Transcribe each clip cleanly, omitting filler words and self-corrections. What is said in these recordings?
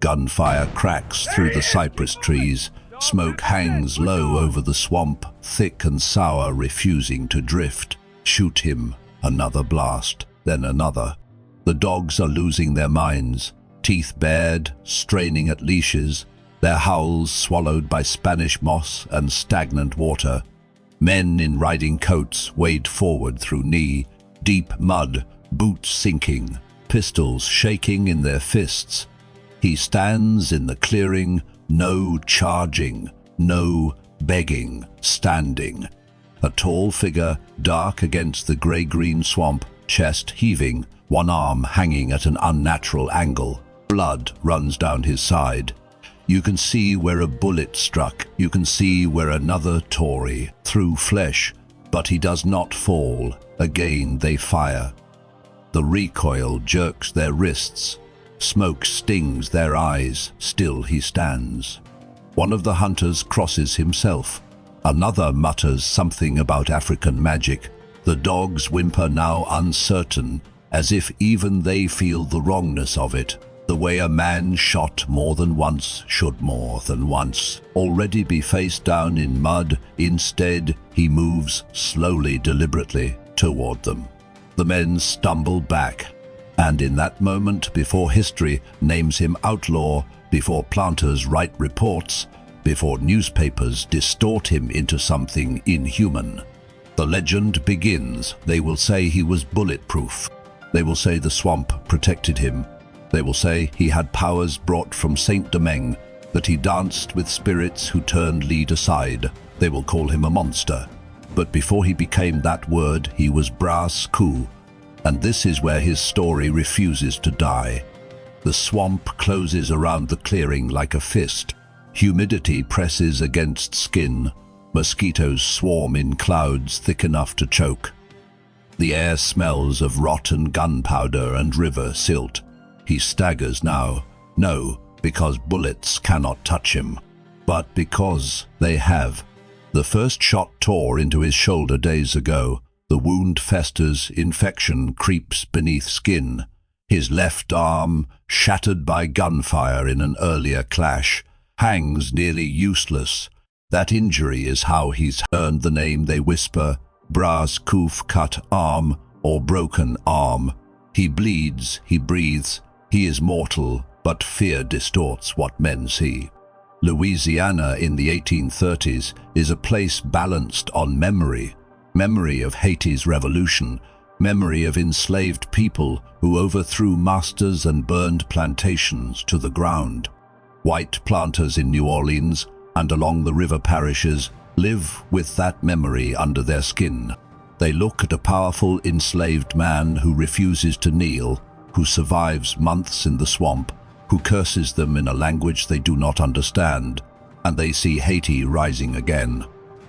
Gunfire cracks through the cypress trees. Smoke hangs low over the swamp, thick and sour, refusing to drift. Shoot him. Another blast, then another. The dogs are losing their minds, teeth bared, straining at leashes, their howls swallowed by Spanish moss and stagnant water. Men in riding coats wade forward through knee-deep mud, boots sinking, pistols shaking in their fists. He stands in the clearing, no charging, no begging, standing. A tall figure, dark against the grey-green swamp, chest heaving, one arm hanging at an unnatural angle. Blood runs down his side. You can see where a bullet struck. You can see where another tore through flesh, but he does not fall. Again they fire. The recoil jerks their wrists. Smoke stings their eyes. Still he stands. One of the hunters crosses himself. Another mutters something about African magic. The dogs whimper now, uncertain, as if even they feel the wrongness of it. The way a man shot more than once should more than once already be face down in mud. Instead, he moves slowly, deliberately toward them. The men stumble back, and in that moment, before history names him outlaw, before planters write reports, before newspapers distort him into something inhuman, the legend begins. They will say he was bulletproof. They will say the swamp protected him. They will say he had powers brought from Saint-Domingue, that he danced with spirits who turned lead aside. They will call him a monster. But before he became that word, he was Bras Coupé, and this is where his story refuses to die. The swamp closes around the clearing like a fist. Humidity presses against skin. Mosquitoes swarm in clouds thick enough to choke. The air smells of rotten gunpowder and river silt. He staggers now, no because bullets cannot touch him, but because they have. The first shot tore into his shoulder days ago. The wound festers, infection creeps beneath skin. His left arm, shattered by gunfire in an earlier clash, hangs nearly useless. That injury is how he's earned the name they whisper, Bras Coupé, cut arm or broken arm. He bleeds, he breathes, he is mortal, but fear distorts what men see. Louisiana in the 1830s is a place balanced on memory. Memory of Haiti's revolution, memory of enslaved people who overthrew masters and burned plantations to the ground. White planters in New Orleans and along the river parishes live with that memory under their skin. They look at a powerful enslaved man who refuses to kneel, who survives months in the swamp, who curses them in a language they do not understand, and they see Haiti rising again.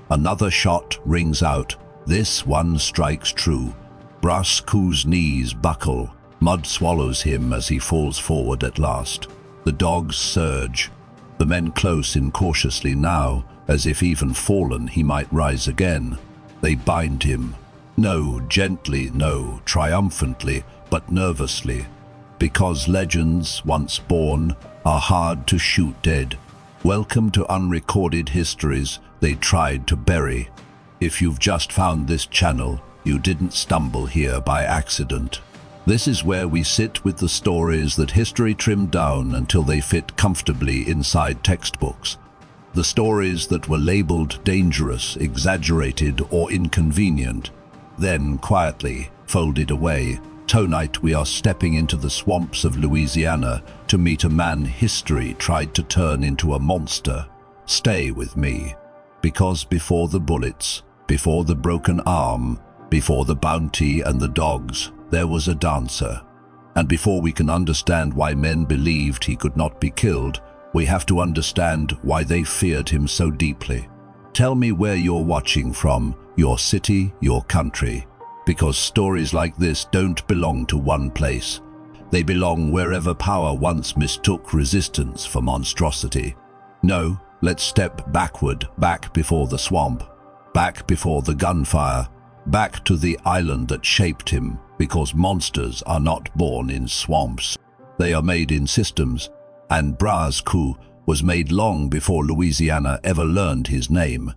Another shot rings out. This one strikes true. Bras Coupé's knees buckle. Mud swallows him as he falls forward at last. The dogs surge. The men close in cautiously now, as if even fallen he might rise again. They bind him. No, gently, no, triumphantly, but nervously. Because legends, once born, are hard to shoot dead. Welcome to unrecorded histories they tried to bury. If you've just found this channel, you didn't stumble here by accident. This is where we sit with the stories that history trimmed down until they fit comfortably inside textbooks. The stories that were labeled dangerous, exaggerated, or inconvenient, then quietly folded away. Tonight we are stepping into the swamps of Louisiana to meet a man history tried to turn into a monster. Stay with me, because before the bullets, before the broken arm, before the bounty and the dogs, there was a dancer. And before we can understand why men believed he could not be killed, we have to understand why they feared him so deeply. Tell me where you're watching from, your city, your country. Because stories like this don't belong to one place. They belong wherever power once mistook resistance for monstrosity. No, let's step backward, back before the swamp, back before the gunfire, back to the island that shaped him, because monsters are not born in swamps. They are made in systems, and Bras Coupé was made long before Louisiana ever learned his name.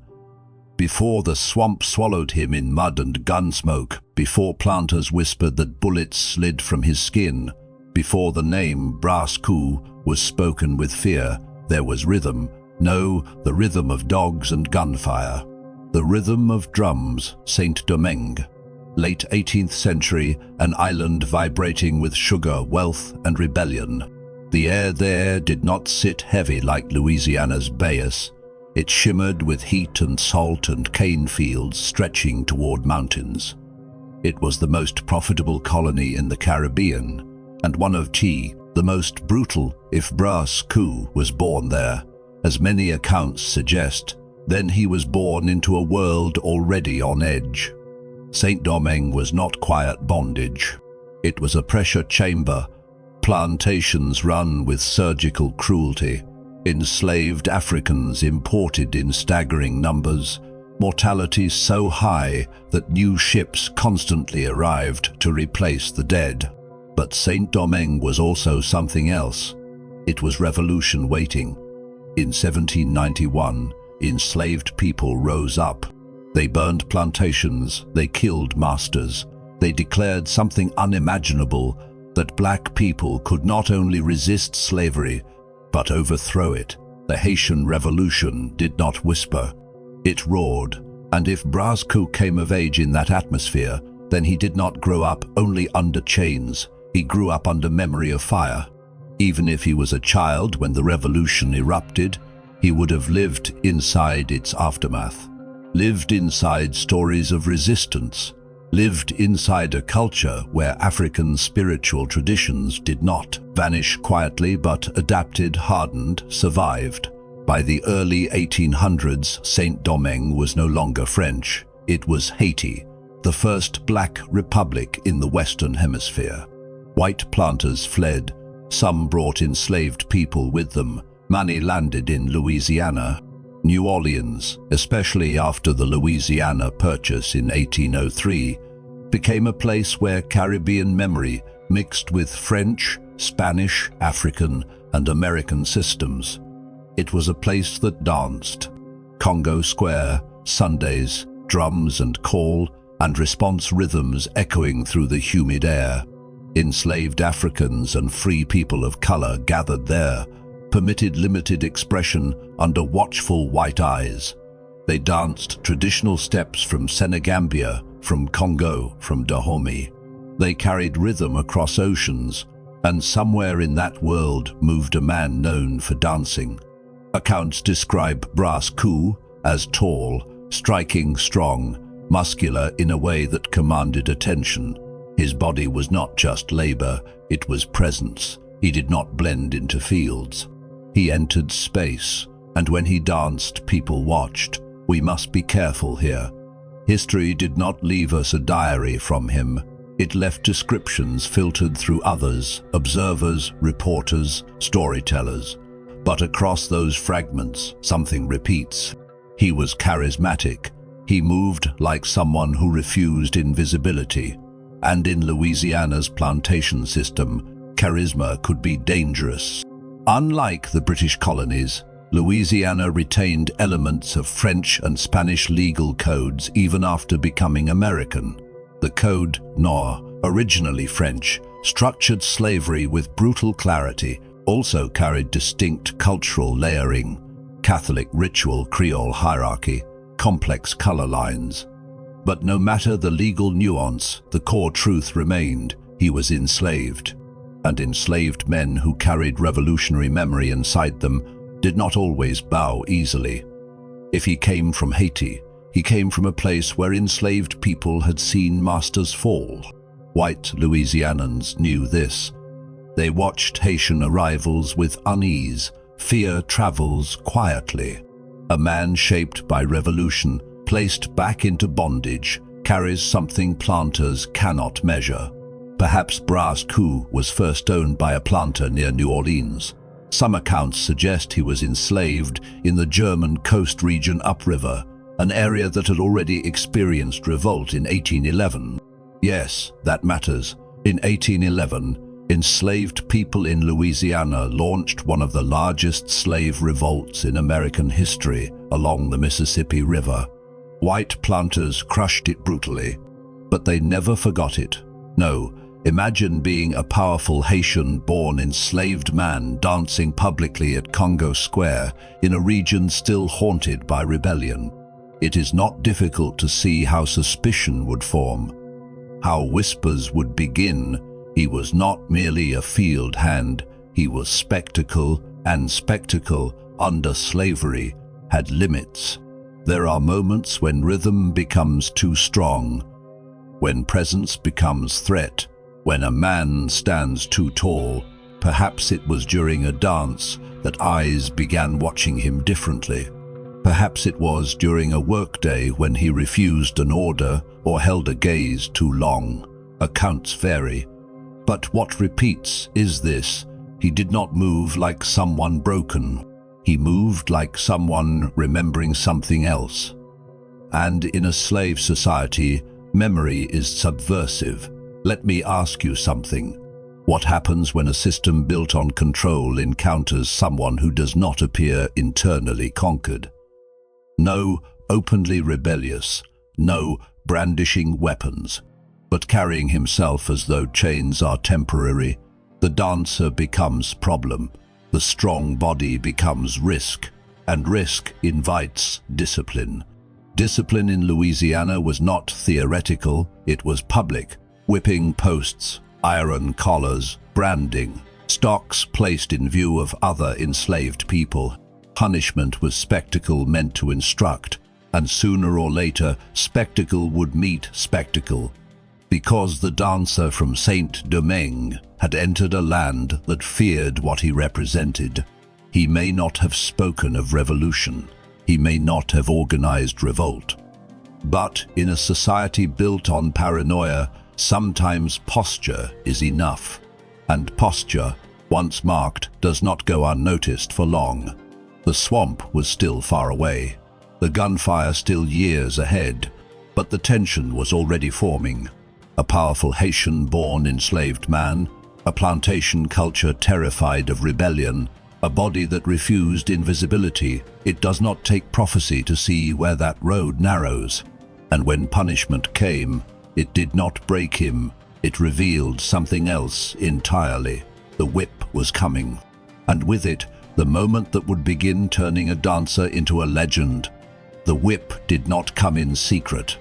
Before the swamp swallowed him in mud and gun smoke, before planters whispered that bullets slid from his skin, before the name Bras Coupé was spoken with fear, there was rhythm. No, the rhythm of dogs and gunfire. The rhythm of drums, Saint-Domingue. Late 18th century, an island vibrating with sugar, wealth, and rebellion. The air there did not sit heavy like Louisiana's bayous. It shimmered with heat and salt and cane fields stretching toward mountains. It was the most profitable colony in the Caribbean, and one of the most brutal. If Bras Coupé was born there, as many accounts suggest, then he was born into a world already on edge. Saint-Domingue was not quiet bondage. It was a pressure chamber, plantations run with surgical cruelty, enslaved Africans imported in staggering numbers, mortality so high that new ships constantly arrived to replace the dead. But Saint-Domingue was also something else. It was revolution waiting. In 1791, enslaved people rose up. They burned plantations, they killed masters. They declared something unimaginable, that black people could not only resist slavery, but overthrow it. The Haitian Revolution did not whisper. It roared, and if Bras Coupé came of age in that atmosphere, then he did not grow up only under chains. He grew up under memory of fire. Even if he was a child when the revolution erupted, he would have lived inside its aftermath, lived inside stories of resistance, lived inside a culture where African spiritual traditions did not vanish quietly but adapted, hardened, survived. By the early 1800s, Saint-Domingue was no longer French. It was Haiti, the first black republic in the Western Hemisphere. White planters fled. Some brought enslaved people with them. Money landed in Louisiana. New Orleans, especially after the Louisiana Purchase in 1803, became a place where Caribbean memory mixed with French, Spanish, African, and American systems. It was a place that danced. Congo Square, Sundays, drums and call and response rhythms echoing through the humid air. Enslaved Africans and free people of color gathered there, permitted limited expression under watchful white eyes. They danced traditional steps from Senegambia, from Congo, from Dahomey. They carried rhythm across oceans, and somewhere in that world moved a man known for dancing. Accounts describe Bras Coupé as tall, striking, strong, muscular in a way that commanded attention. His body was not just labor, it was presence. He did not blend into fields. He entered space, and when he danced, people watched. We must be careful here. History did not leave us a diary from him. It left descriptions filtered through others, observers, reporters, storytellers. But across those fragments, something repeats. He was charismatic. He moved like someone who refused invisibility. And in Louisiana's plantation system, charisma could be dangerous. Unlike the British colonies, Louisiana retained elements of French and Spanish legal codes even after becoming American. The Code Noir, originally French, structured slavery with brutal clarity, also carried distinct cultural layering, Catholic ritual, Creole hierarchy, complex color lines. But no matter the legal nuance, the core truth remained: he was enslaved. And enslaved men who carried revolutionary memory inside them did not always bow easily. If he came from Haiti, he came from a place where enslaved people had seen masters fall. White Louisianans knew this. They watched Haitian arrivals with unease. Fear travels quietly. A man shaped by revolution, placed back into bondage, carries something planters cannot measure. Perhaps Bras Coupé was first owned by a planter near New Orleans. Some accounts suggest he was enslaved in the German coast region upriver, an area that had already experienced revolt in 1811. Yes, that matters. In 1811, Enslaved people in Louisiana launched one of the largest slave revolts in American history along the Mississippi River. White planters crushed it brutally, but they never forgot it. No, imagine being a powerful Haitian-born enslaved man dancing publicly at Congo Square in a region still haunted by rebellion. It is not difficult to see how suspicion would form, how whispers would begin. He was not merely a field hand, he was spectacle, and spectacle, under slavery, had limits. There are moments when rhythm becomes too strong, when presence becomes threat, when a man stands too tall. Perhaps it was during a dance that eyes began watching him differently. Perhaps it was during a workday when he refused an order or held a gaze too long. Accounts vary. But what repeats is this: he did not move like someone broken. He moved like someone remembering something else. And in a slave society, memory is subversive. Let me ask you something. What happens when a system built on control encounters someone who does not appear internally conquered? No openly rebellious, no brandishing weapons, but carrying himself as though chains are temporary. The dancer becomes problem, the strong body becomes risk, and risk invites discipline. Discipline in Louisiana was not theoretical, it was public. Whipping posts, iron collars, branding, stocks placed in view of other enslaved people. Punishment was spectacle meant to instruct, and sooner or later spectacle would meet spectacle. Because the dancer from Saint-Domingue had entered a land that feared what he represented, he may not have spoken of revolution, he may not have organized revolt. But in a society built on paranoia, sometimes posture is enough. And posture, once marked, does not go unnoticed for long. The swamp was still far away, the gunfire still years ahead, but the tension was already forming. A powerful Haitian-born enslaved man, a plantation culture terrified of rebellion, a body that refused invisibility. It does not take prophecy to see where that road narrows. And when punishment came, it did not break him, it revealed something else entirely. The whip was coming, and with it, the moment that would begin turning a dancer into a legend. The whip did not come in secret.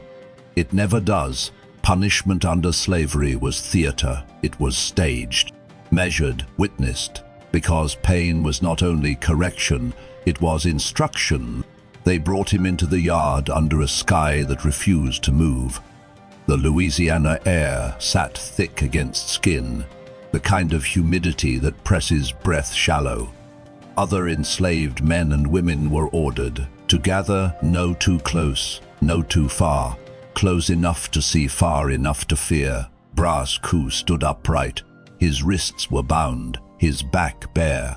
It never does. Punishment under slavery was theater. It was staged, measured, witnessed, because pain was not only correction, it was instruction. They brought him into the yard under a sky that refused to move. The Louisiana air sat thick against skin, the kind of humidity that presses breath shallow. Other enslaved men and women were ordered to gather no too close, no too far, close enough to see, far enough to fear. Bras Coupé stood upright. His wrists were bound, his back bare.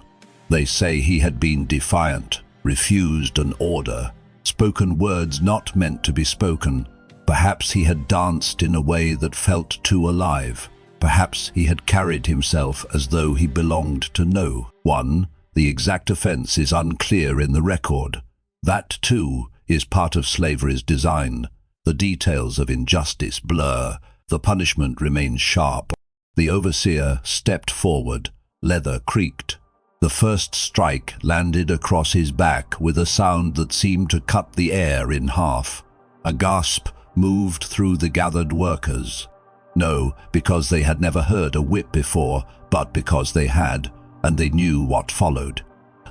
They say he had been defiant, refused an order, spoken words not meant to be spoken. Perhaps he had danced in a way that felt too alive. Perhaps he had carried himself as though he belonged to no one. The exact offense is unclear in the record. That, too, is part of slavery's design. The details of injustice blur. The punishment remains sharp. The overseer stepped forward. Leather creaked. The first strike landed across his back with a sound that seemed to cut the air in half. A gasp moved through the gathered workers. No, because they had never heard a whip before, but because they had, and they knew what followed.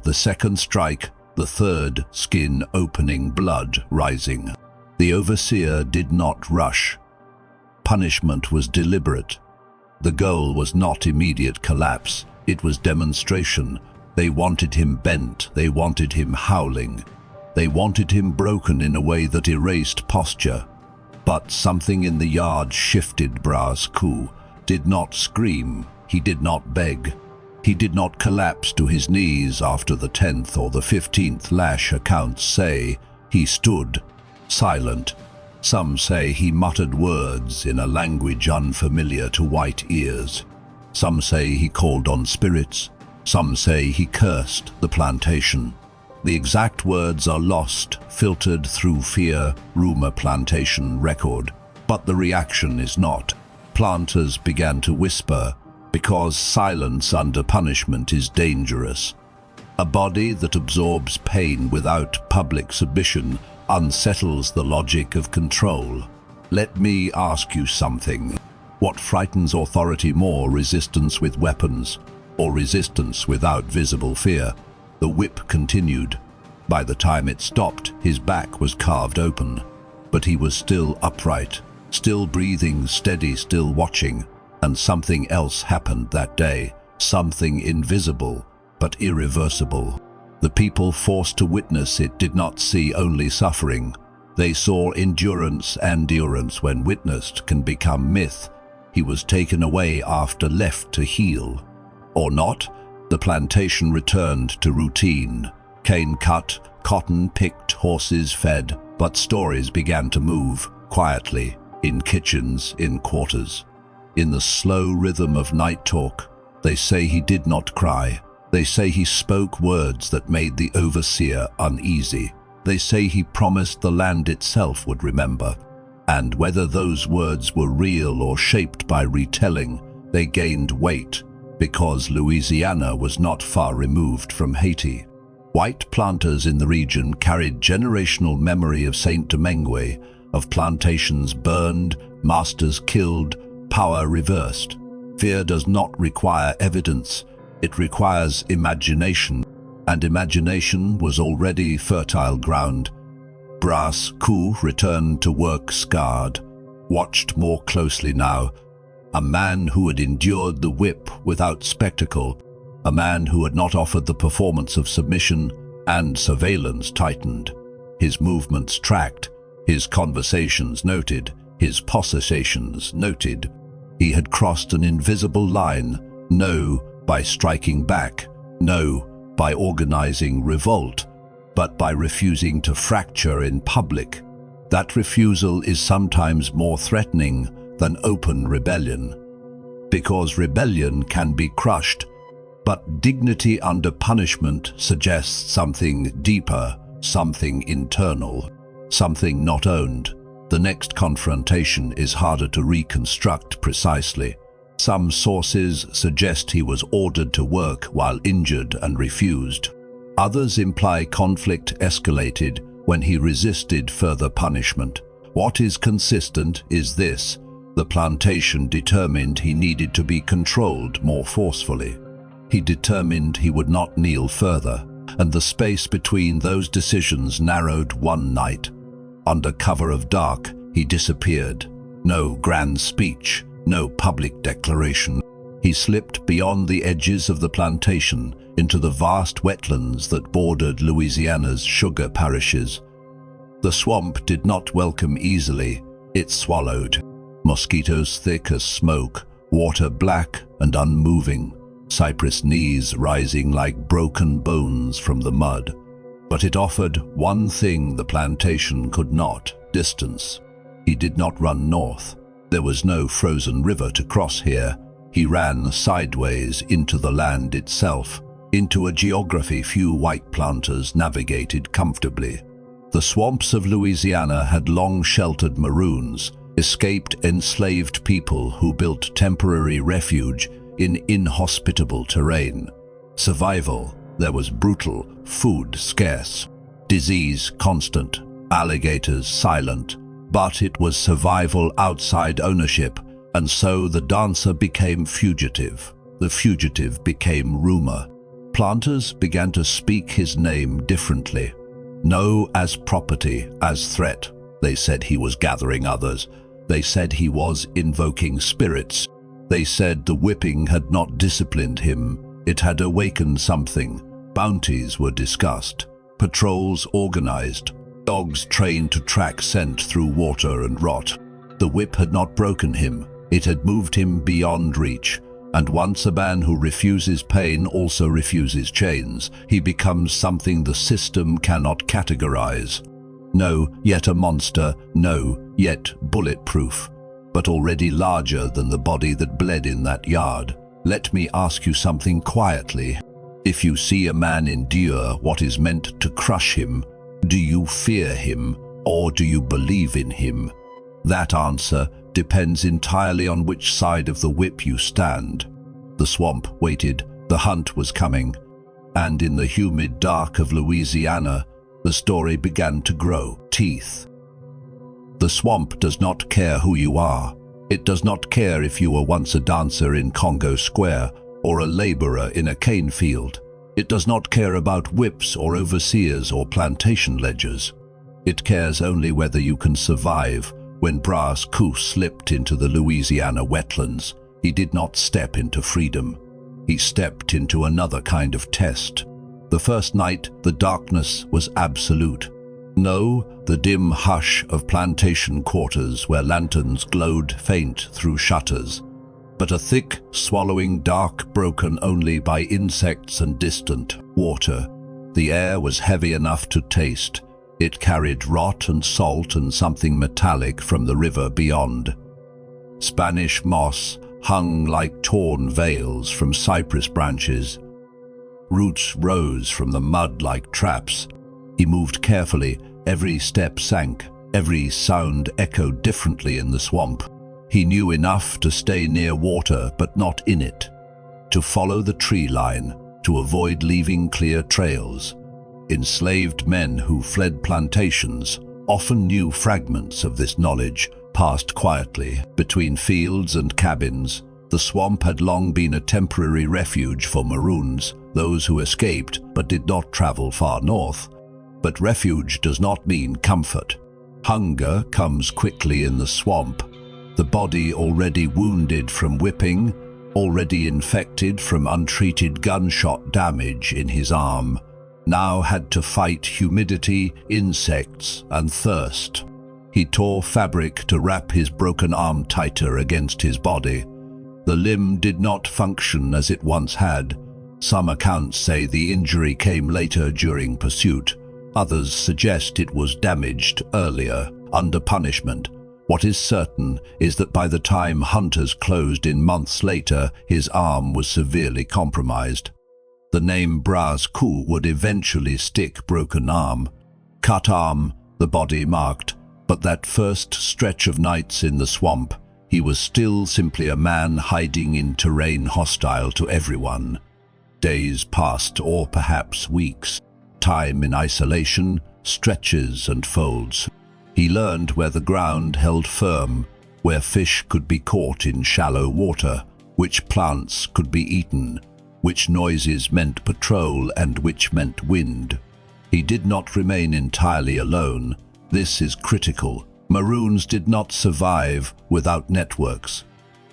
The second strike, the third, skin opening, blood rising. The overseer did not rush. Punishment was deliberate. The goal was not immediate collapse, it was demonstration. They wanted him bent, they wanted him howling. They wanted him broken in a way that erased posture. But something in the yard shifted. Bras Coupé did not scream, he did not beg. He did not collapse to his knees after the 10th or the 15th lash. Accounts say he stood, silent. Some say he muttered words in a language unfamiliar to white ears. Some say he called on spirits. Some say he cursed the plantation. The exact words are lost, filtered through fear, rumor plantation record. But the reaction is not. Planters began to whisper, because silence under punishment is dangerous. A body that absorbs pain without public submission unsettles the logic of control. Let me ask you something. What frightens authority more, resistance with weapons or resistance without visible fear? The whip continued. By the time it stopped, his back was carved open, but he was still upright, still breathing, steady, still watching. And something else happened that day, something invisible but irreversible. The people forced to witness it did not see only suffering. They saw endurance, and endurance when witnessed can become myth. He was taken away after left to heal. Or not, the plantation returned to routine. Cane cut, cotton picked, horses fed, but stories began to move, quietly, in kitchens, in quarters. In the slow rhythm of night talk, they say he did not cry. They say he spoke words that made the overseer uneasy. They say he promised the land itself would remember. And whether those words were real or shaped by retelling, they gained weight, because Louisiana was not far removed from Haiti. White planters in the region carried generational memory of Saint Domingue, of plantations burned, masters killed, power reversed. Fear does not require evidence, it requires imagination, and imagination was already fertile ground. Bras Coupé returned to work scarred, watched more closely now. A man who had endured the whip without spectacle, a man who had not offered the performance of submission, and surveillance tightened. His movements tracked, his conversations noted, his possessions noted. He had crossed an invisible line, no by striking back, no by organizing revolt, but by refusing to fracture in public. That refusal is sometimes more threatening than open rebellion, because rebellion can be crushed, but dignity under punishment suggests something deeper, something internal, something not owned. The next confrontation is harder to reconstruct precisely. Some sources suggest he was ordered to work while injured and refused. Others imply conflict escalated when he resisted further punishment. What is consistent is this: the plantation determined he needed to be controlled more forcefully. He determined he would not kneel further, and the space between those decisions narrowed one night. Under cover of dark, he disappeared. No grand speech, no public declaration. He slipped beyond the edges of the plantation into the vast wetlands that bordered Louisiana's sugar parishes. The swamp did not welcome easily. It swallowed. Mosquitoes thick as smoke, water black and unmoving, cypress knees rising like broken bones from the mud. But it offered one thing the plantation could not: distance. He did not run north. There was no frozen river to cross here. He ran sideways into the land itself, into a geography few white planters navigated comfortably. The swamps of Louisiana had long sheltered maroons, escaped enslaved people who built temporary refuge in inhospitable terrain. Survival: there was brutal, food scarce, disease constant, alligators silent, but it was survival outside ownership, and so the dancer became fugitive. The fugitive became rumor. Planters began to speak his name differently. No as property, as threat. They said he was gathering others. They said he was invoking spirits. They said the whipping had not disciplined him. It had awakened something. Bounties were discussed. Patrols organized. Dogs trained to track scent through water and rot. The whip had not broken him. It had moved him beyond reach. And once a man who refuses pain also refuses chains, he becomes something the system cannot categorize. No, yet a monster. No, yet bulletproof. But already larger than the body that bled in that yard. Let me ask you something quietly. If you see a man endure what is meant to crush him, do you fear him or do you believe in him? That answer depends entirely on which side of the whip you stand. The swamp waited, the hunt was coming, and in the humid dark of Louisiana, the story began to grow teeth. The swamp does not care who you are. It does not care if you were once a dancer in Congo Square or a laborer in a cane field. It does not care about whips or overseers or plantation ledgers. It cares only whether you can survive. When Bras Coupé slipped into the Louisiana wetlands, he did not step into freedom. He stepped into another kind of test. The first night, the darkness was absolute. No, the dim hush of plantation quarters where lanterns glowed faint through shutters, but a thick, swallowing dark broken only by insects and distant water. The air was heavy enough to taste. It carried rot and salt and something metallic from the river beyond. Spanish moss hung like torn veils from cypress branches. Roots rose from the mud like traps. He moved carefully. Every step sank. Every sound echoed differently in the swamp. He knew enough to stay near water, but not in it. To follow the tree line, to avoid leaving clear trails. Enslaved men who fled plantations often knew fragments of this knowledge passed quietly between fields and cabins. The swamp had long been a temporary refuge for maroons, those who escaped but did not travel far north. But refuge does not mean comfort. Hunger comes quickly in the swamp. The body already wounded from whipping, already infected from untreated gunshot damage in his arm, now had to fight humidity, insects, and thirst. He tore fabric to wrap his broken arm tighter against his body. The limb did not function as it once had. Some accounts say the injury came later during pursuit. Others suggest it was damaged earlier, under punishment. What is certain is that by the time hunters closed in months later, his arm was severely compromised. The name Bras Coupé would eventually stick broken arm. Cut arm, the body marked, but that first stretch of nights in the swamp, he was still simply a man hiding in terrain hostile to everyone. Days passed, or perhaps weeks. Time in isolation, stretches and folds. He learned where the ground held firm, where fish could be caught in shallow water, which plants could be eaten, which noises meant patrol and which meant wind. He did not remain entirely alone. This is critical. Maroons did not survive without networks.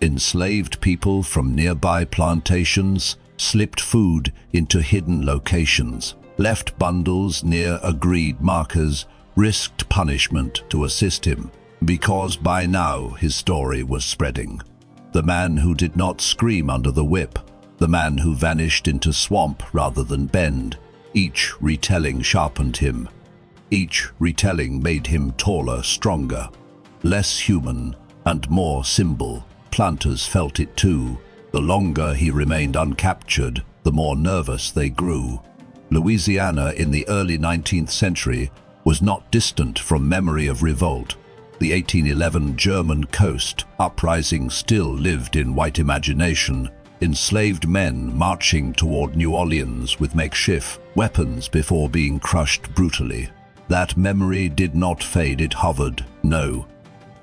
Enslaved people from nearby plantations slipped food into hidden locations, left bundles near agreed markers, risked punishment to assist him, because by now his story was spreading. The man who did not scream under the whip, the man who vanished into swamp rather than bend, each retelling sharpened him. Each retelling made him taller, stronger, less human, and more symbol. Planters felt it too. The longer he remained uncaptured, the more nervous they grew. Louisiana in the early 19th century was not distant from memory of revolt. The 1811 German coast uprising still lived in white imagination. Enslaved men marching toward New Orleans with makeshift weapons before being crushed brutally. That memory did not fade, it hovered. No.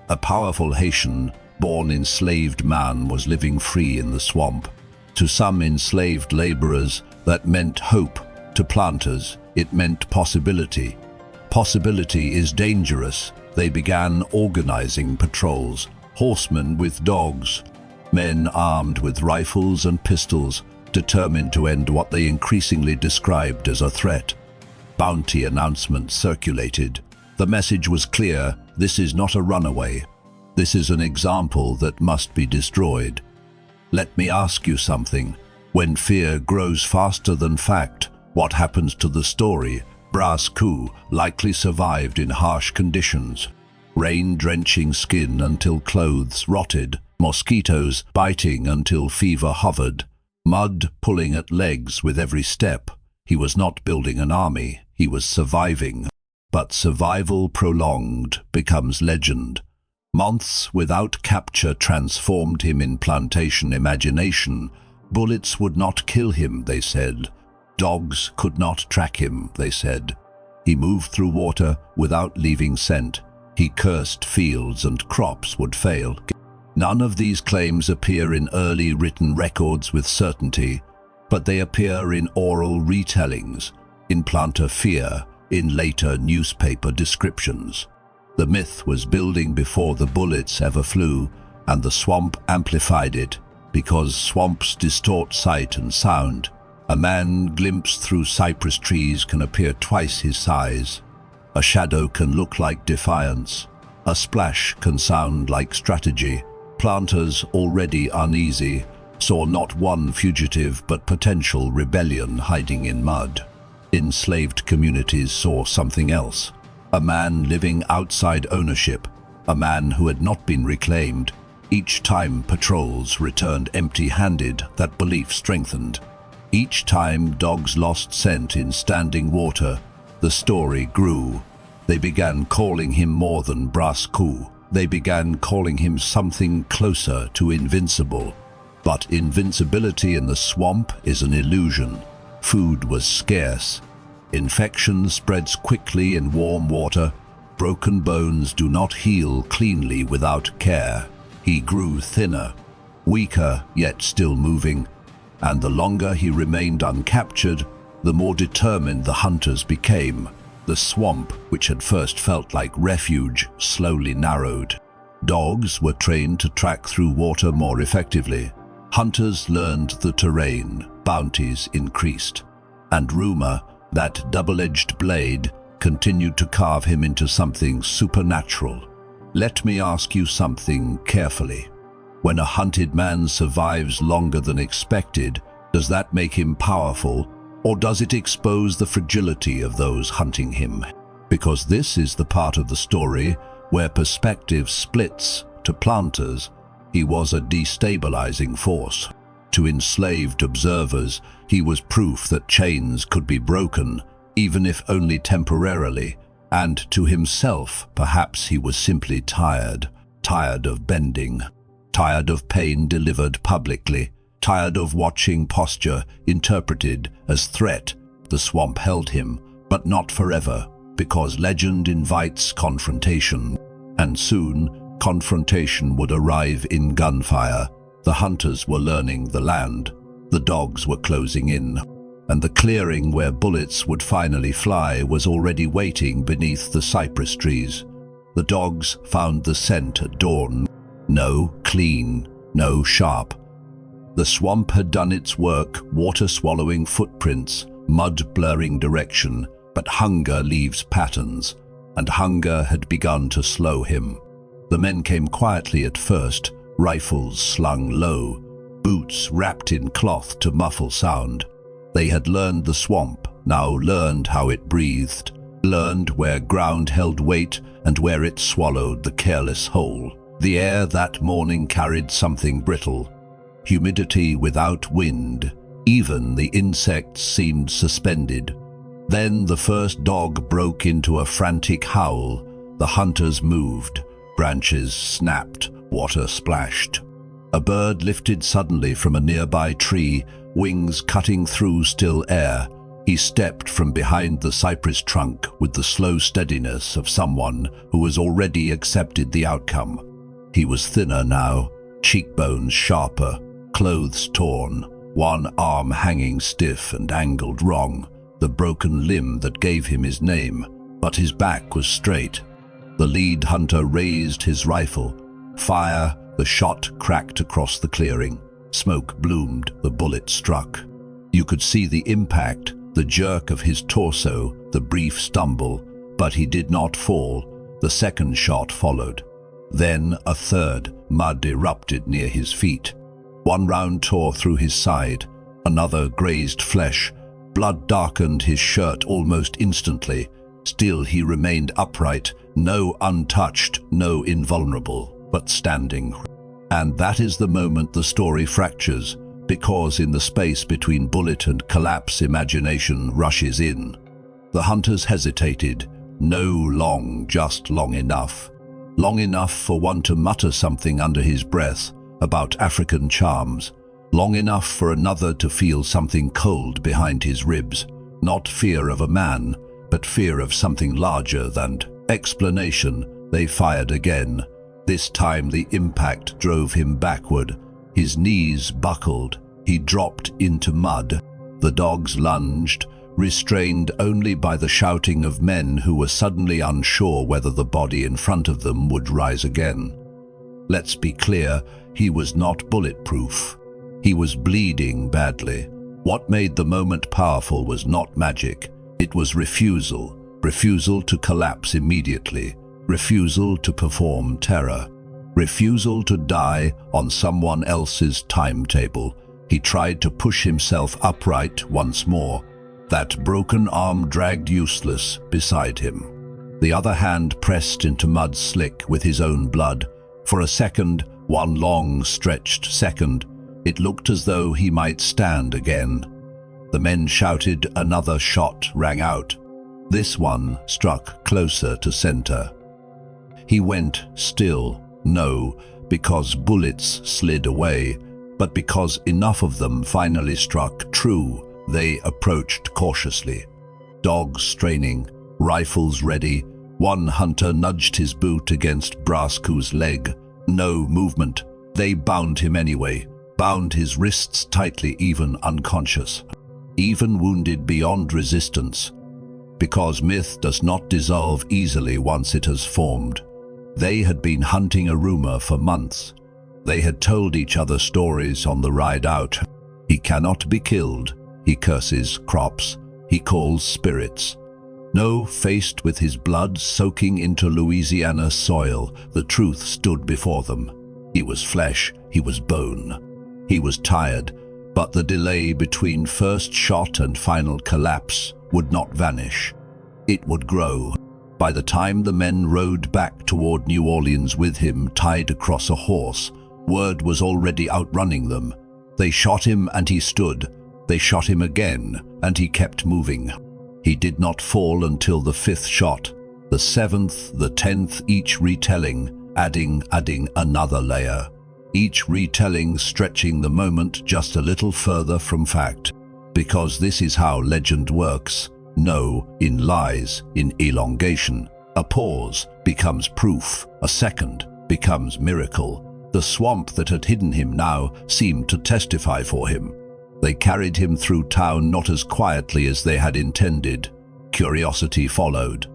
A powerful Haitian-born enslaved man was living free in the swamp. To some enslaved laborers, that meant hope. To planters, it meant possibility. Possibility is dangerous. They began organizing patrols, horsemen with dogs, men armed with rifles and pistols, determined to end what they increasingly described as a threat. Bounty announcements circulated. The message was clear: this is not a runaway. This is an example that must be destroyed. Let me ask you something. When fear grows faster than fact, what happens to the story? Bras Coupé likely survived in harsh conditions. Rain drenching skin until clothes rotted, Mosquitoes biting until fever hovered, mud pulling at legs with every step. He was not building an army, he was surviving. But survival prolonged becomes legend. Months without capture transformed him in plantation imagination. Bullets would not kill him, they said. Dogs could not track him, they said. He moved through water without leaving scent. He cursed fields and crops would fail. None of these claims appear in early written records with certainty, but they appear in oral retellings, in planter fear, in later newspaper descriptions. The myth was building before the bullets ever flew, and the swamp amplified it, because swamps distort sight and sound. A man glimpsed through cypress trees can appear twice his size. A shadow can look like defiance. A splash can sound like strategy. Planters, already uneasy, saw not one fugitive but potential rebellion hiding in mud. Enslaved communities saw something else. A man living outside ownership, a man who had not been reclaimed. Each time patrols returned empty-handed, that belief strengthened. Each time dogs lost scent in standing water, the story grew. They began calling him more than Bras Coupé. They began calling him something closer to invincible. But invincibility in the swamp is an illusion. Food was scarce. Infection spreads quickly in warm water. Broken bones do not heal cleanly without care. He grew thinner, weaker yet still moving, and the longer he remained uncaptured, the more determined the hunters became. The swamp, which had first felt like refuge, slowly narrowed. Dogs were trained to track through water more effectively. Hunters learned the terrain, bounties increased. And rumor, that double-edged blade, continued to carve him into something supernatural. Let me ask you something carefully. When a hunted man survives longer than expected, does that make him powerful? Or does it expose the fragility of those hunting him? Because this is the part of the story where perspective splits. To planters, he was a destabilizing force. To enslaved observers, he was proof that chains could be broken, even if only temporarily. And to himself, perhaps he was simply tired of bending, tired of pain delivered publicly, tired of watching posture interpreted as threat. The swamp held him, but not forever, because legend invites confrontation. And soon, confrontation would arrive in gunfire. The hunters were learning the land. The dogs were closing in. And the clearing where bullets would finally fly was already waiting beneath the cypress trees. The dogs found the scent at dawn. No clean, no sharp. The swamp had done its work, water swallowing footprints, mud blurring direction, but hunger leaves patterns, and hunger had begun to slow him. The men came quietly at first, rifles slung low, boots wrapped in cloth to muffle sound. They had learned the swamp, now learned how it breathed, learned where ground held weight and where it swallowed the careless whole. The air that morning carried something brittle, humidity without wind. Even the insects seemed suspended. Then the first dog broke into a frantic howl. The hunters moved. Branches snapped, water splashed. A bird lifted suddenly from a nearby tree, wings cutting through still air. He stepped from behind the cypress trunk with the slow steadiness of someone who has already accepted the outcome. He was thinner now, cheekbones sharper, clothes torn, one arm hanging stiff and angled wrong, the broken limb that gave him his name, but his back was straight. The lead hunter raised his rifle. Fire, the shot cracked across the clearing. Smoke bloomed, the bullet struck. You could see the impact, the jerk of his torso, the brief stumble, but he did not fall. The second shot followed. Then a third. Mud erupted near his feet. One round tore through his side, another grazed flesh. Blood darkened his shirt almost instantly. Still he remained upright, no untouched, no invulnerable, but standing. And that is the moment the story fractures, because in the space between bullet and collapse, imagination rushes in. The hunters hesitated, no long, just long enough. Long enough for one to mutter something under his breath about African charms. Long enough for another to feel something cold behind his ribs. Not fear of a man, but fear of something larger than explanation. They fired again. This time the impact drove him backward. His knees buckled. He dropped into mud. The dogs lunged, restrained only by the shouting of men who were suddenly unsure whether the body in front of them would rise again. Let's be clear, he was not bulletproof. He was bleeding badly. What made the moment powerful was not magic. It was refusal. Refusal to collapse immediately. Refusal to perform terror. Refusal to die on someone else's timetable. He tried to push himself upright once more. That broken arm dragged useless beside him. The other hand pressed into mud slick with his own blood. For a second, one long stretched second, it looked as though he might stand again. The men shouted, another shot rang out. This one struck closer to center. He went still, no, because bullets slid away, but because enough of them finally struck true. They approached cautiously. Dogs straining, rifles ready. One hunter nudged his boot against Bras Coupe's leg. No movement. They bound him anyway, bound his wrists tightly, even unconscious, even wounded beyond resistance. Because myth does not dissolve easily once it has formed. They had been hunting a rumor for months. They had told each other stories on the ride out. He cannot be killed. He curses crops. He calls spirits. No, faced with his blood soaking into Louisiana soil, the truth stood before them. He was flesh. He was bone. He was tired, but the delay between first shot and final collapse would not vanish. It would grow. By the time the men rode back toward New Orleans with him tied across a horse, word was already outrunning them. They shot him and he stood. They shot him again, and he kept moving. He did not fall until the 5th shot, the 7th, the 10th, each retelling, adding another layer. Each retelling stretching the moment just a little further from fact. Because this is how legend works. No, in lies, in elongation. A pause becomes proof. A second becomes miracle. The swamp that had hidden him now seemed to testify for him. They carried him through town not as quietly as they had intended. Curiosity followed.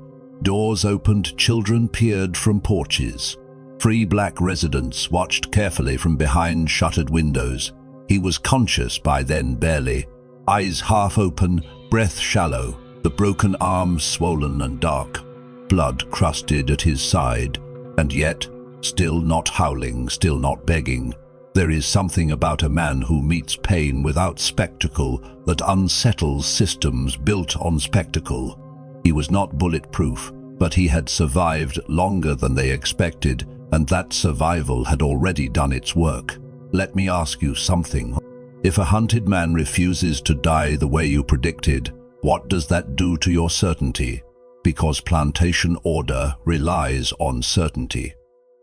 Doors opened, children peered from porches. Free black residents watched carefully from behind shuttered windows. He was conscious by then barely. Eyes half open, breath shallow, the broken arm swollen and dark. Blood crusted at his side, and yet, still not howling, still not begging. There is something about a man who meets pain without spectacle that unsettles systems built on spectacle. He was not bulletproof, but he had survived longer than they expected, and that survival had already done its work. Let me ask you something. If a hunted man refuses to die the way you predicted, what does that do to your certainty? Because plantation order relies on certainty.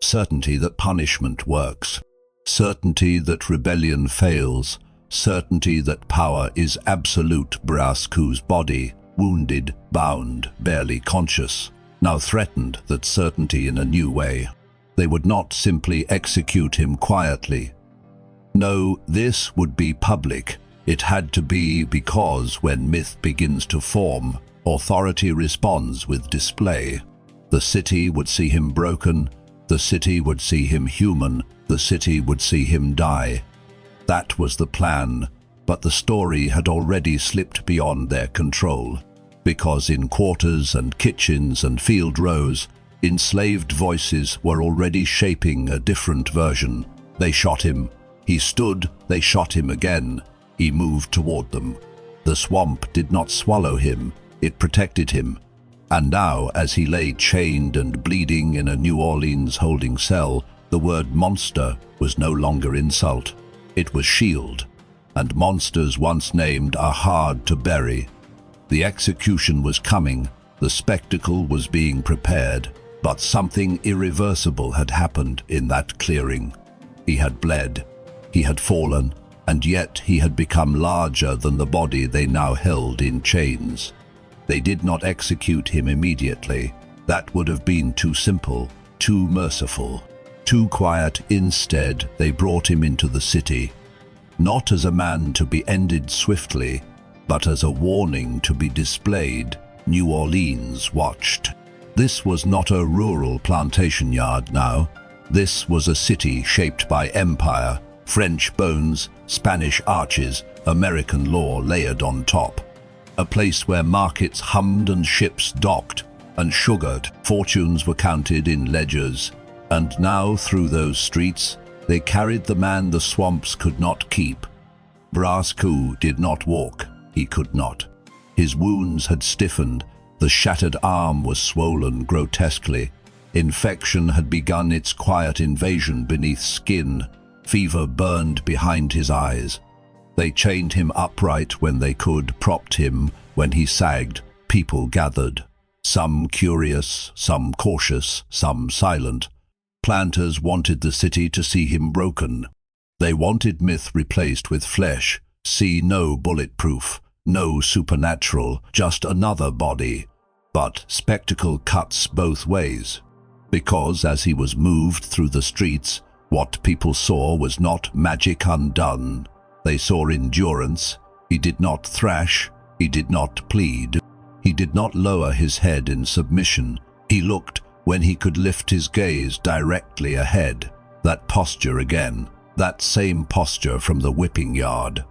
Certainty that punishment works. Certainty that rebellion fails, certainty that power is absolute. Bras Coupe's body, wounded, bound, barely conscious, now threatened that certainty in a new way. They would not simply execute him quietly. No, this would be public. It had to be, because when myth begins to form, authority responds with display. The city would see him broken. The city would see him human. The city would see him die. That was the plan, but the story had already slipped beyond their control, because in quarters and kitchens and field rows, enslaved voices were already shaping a different version. They shot him. He stood. They shot him again. He moved toward them. The swamp did not swallow him. It protected him. And now, as he lay chained and bleeding in a New Orleans holding cell, The word monster was no longer insult. It was shield, and monsters once named are hard to bury. The execution was coming, the spectacle was being prepared, but something irreversible had happened in that clearing. He had bled, he had fallen, and yet he had become larger than the body they now held in chains. They did not execute him immediately. That would have been too simple, too merciful, too quiet. Instead, they brought him into the city, not as a man to be ended swiftly, but as a warning to be displayed. New Orleans watched. This was not a rural plantation yard now. This was a city shaped by empire, French bones, Spanish arches, American law layered on top. A place where markets hummed and ships docked and sugared. Fortunes were counted in ledgers. And now through those streets, they carried the man the swamps could not keep. Bras Coupé did not walk. He could not. His wounds had stiffened. The shattered arm was swollen grotesquely. Infection had begun its quiet invasion beneath skin. Fever burned behind his eyes. They chained him upright when they could, propped him when he sagged. People gathered. Some curious, some cautious, some silent. Planters wanted the city to see him broken. They wanted myth replaced with flesh. See no bulletproof, no supernatural, just another body. But spectacle cuts both ways. Because as he was moved through the streets, what people saw was not magic undone. They saw endurance. He did not thrash. He did not plead. He did not lower his head in submission. He looked when he could lift his gaze directly ahead. That posture again. That same posture from the whipping yard.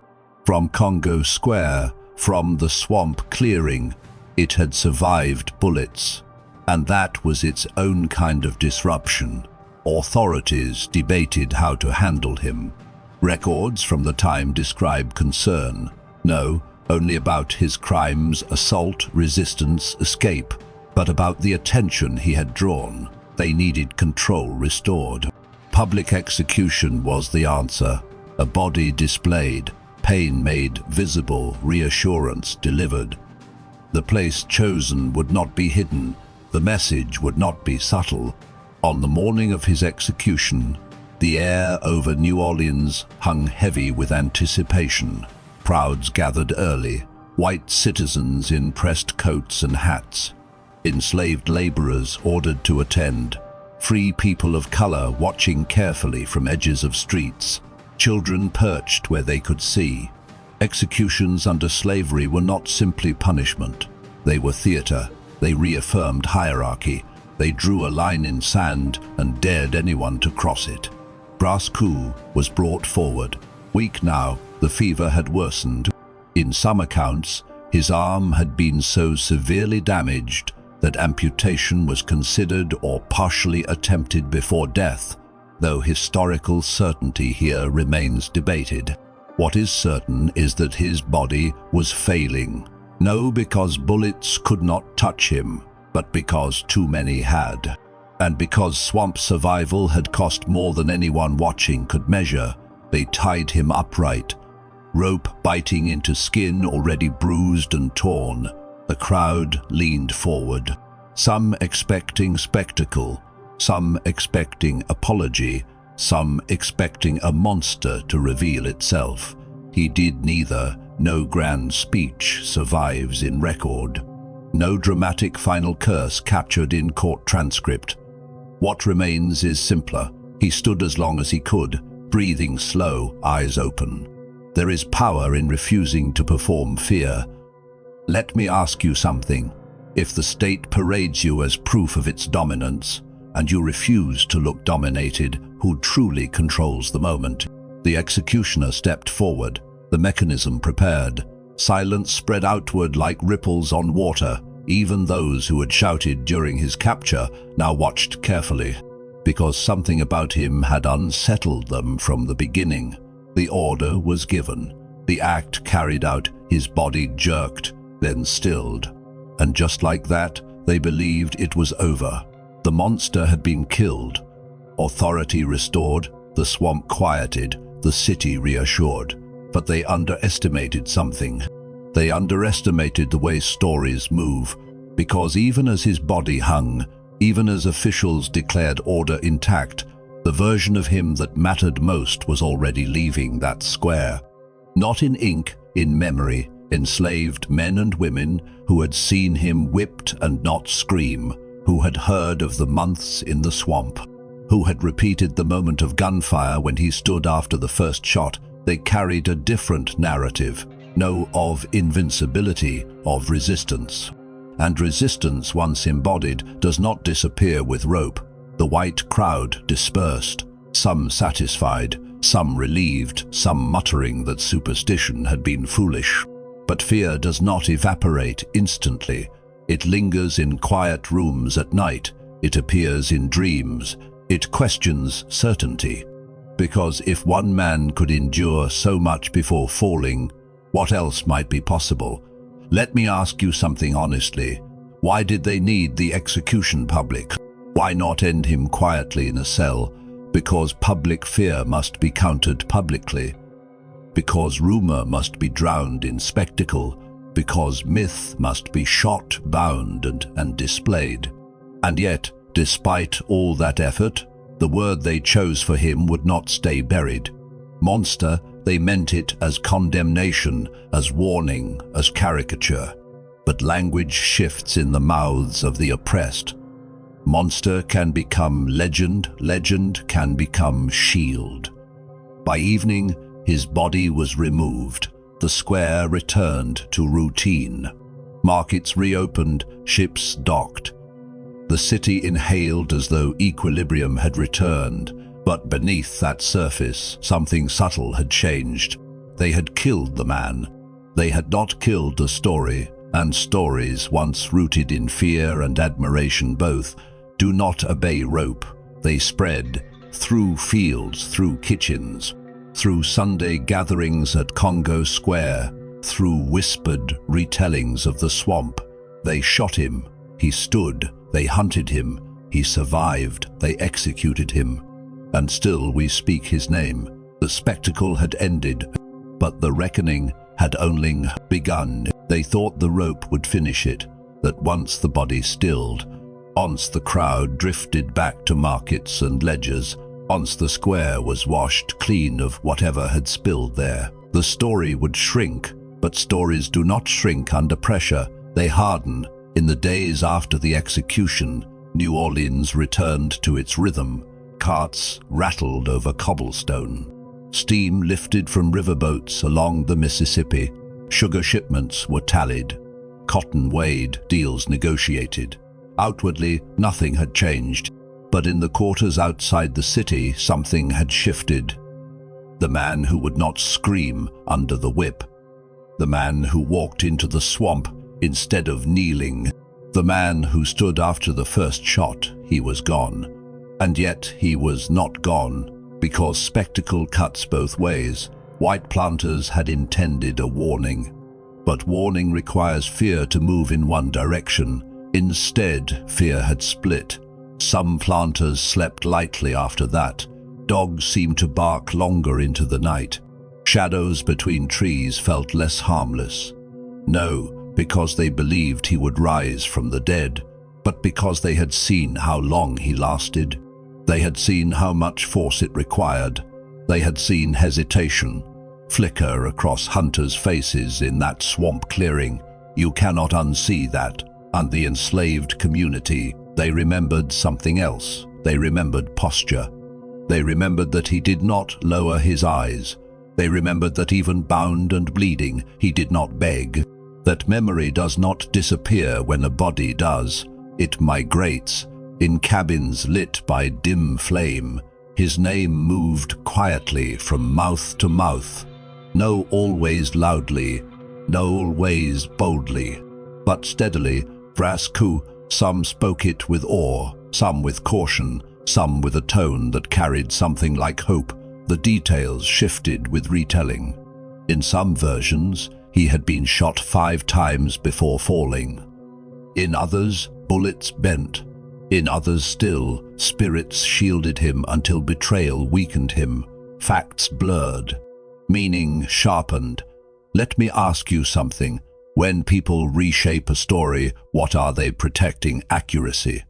From Congo Square, from the swamp clearing, it had survived bullets. And that was its own kind of disruption. Authorities debated how to handle him. Records from the time describe concern. No, only about his crimes, assault, resistance, escape, but about the attention he had drawn. They needed control restored. Public execution was the answer. A body displayed, pain made visible, reassurance delivered. The place chosen would not be hidden. The message would not be subtle. On the morning of his execution, the air over New Orleans hung heavy with anticipation. Crowds gathered early, white citizens in pressed coats and hats, enslaved laborers ordered to attend, free people of color watching carefully from edges of streets, children perched where they could see. Executions under slavery were not simply punishment. They were theater. They reaffirmed hierarchy. They drew a line in sand and dared anyone to cross it. Bras Coupé was brought forward. Weak now, the fever had worsened. In some accounts, his arm had been so severely damaged that amputation was considered or partially attempted before death, though historical certainty here remains debated. What is certain is that his body was failing. No, because bullets could not touch him, but because too many had. And because swamp survival had cost more than anyone watching could measure, they tied him upright, rope biting into skin already bruised and torn. The crowd leaned forward, some expecting spectacle, some expecting apology, some expecting a monster to reveal itself. He did neither. No grand speech survives in record. No dramatic final curse captured in court transcript. What remains is simpler. He stood as long as he could, breathing slow, eyes open. There is power in refusing to perform fear. Let me ask you something. If the state parades you as proof of its dominance, and you refuse to look dominated, who truly controls the moment? The executioner stepped forward, the mechanism prepared. Silence spread outward like ripples on water. Even those who had shouted during his capture now watched carefully, because something about him had unsettled them from the beginning. The order was given. The act carried out. His body jerked, then stilled. And just like that, they believed it was over. The monster had been killed. Authority restored, the swamp quieted, the city reassured. But they underestimated something. They underestimated the way stories move, because even as his body hung, even as officials declared order intact, the version of him that mattered most was already leaving that square. Not in ink, in memory, enslaved men and women who had seen him whipped and not scream, who had heard of the months in the swamp, who had repeated the moment of gunfire when he stood after the first shot. They carried a different narrative, no of invincibility, of resistance. And resistance, once embodied, does not disappear with rope. The white crowd dispersed, some satisfied, some relieved, some muttering that superstition had been foolish. But fear does not evaporate instantly. It lingers in quiet rooms at night. It appears in dreams. It questions certainty. Because if one man could endure so much before falling, what else might be possible? Let me ask you something honestly. Why did they need the execution public? Why not end him quietly in a cell? Because public fear must be countered publicly. Because rumor must be drowned in spectacle. Because myth must be shot, bound, and displayed. And yet, despite all that effort, the word they chose for him would not stay buried. Monster, they meant it as condemnation, as warning, as caricature. But language shifts in the mouths of the oppressed. Monster can become legend, legend can become shield. By evening, his body was removed. The square returned to routine. Markets reopened, ships docked. The city inhaled as though equilibrium had returned, but beneath that surface, something subtle had changed. They had killed the man. They had not killed the story, and stories, once rooted in fear and admiration both, do not obey rope. They spread through fields, through kitchens, through Sunday gatherings at Congo Square, through whispered retellings of the swamp. They shot him. He stood. They hunted him. He survived. They executed him. And still we speak his name. The spectacle had ended, but the reckoning had only begun. They thought the rope would finish it, that once the body stilled, once the crowd drifted back to markets and ledgers, once the square was washed clean of whatever had spilled there, the story would shrink. But stories do not shrink under pressure. They harden. In the days after the execution, New Orleans returned to its rhythm. Carts rattled over cobblestone. Steam lifted from riverboats along the Mississippi. Sugar shipments were tallied. Cotton weighed, deals negotiated. Outwardly, nothing had changed, but in the quarters outside the city, something had shifted. The man who would not scream under the whip. The man who walked into the swamp instead of kneeling. The man who stood after the first shot, he was gone. And yet he was not gone, because spectacle cuts both ways. White planters had intended a warning. But warning requires fear to move in one direction. Instead, fear had split. Some planters slept lightly after that. Dogs seemed to bark longer into the night. Shadows between trees felt less harmless. No, because they believed he would rise from the dead, but because they had seen how long he lasted. They had seen how much force it required. They had seen hesitation flicker across hunters' faces in that swamp clearing. You cannot unsee that. And the enslaved community, they remembered something else. They remembered posture. They remembered that he did not lower his eyes. They remembered that even bound and bleeding, he did not beg. That memory does not disappear when a body does. It migrates. In cabins lit by dim flame, his name moved quietly from mouth to mouth. No always loudly, no always boldly, but steadily. Bras Coupé, some spoke it with awe, some with caution, some with a tone that carried something like hope. The details shifted with retelling. In some versions, he had been shot 5 times before falling. In others, bullets bent. In others still, spirits shielded him until betrayal weakened him, facts blurred, meaning sharpened. Let me ask you something. When people reshape a story, what are they protecting? Accuracy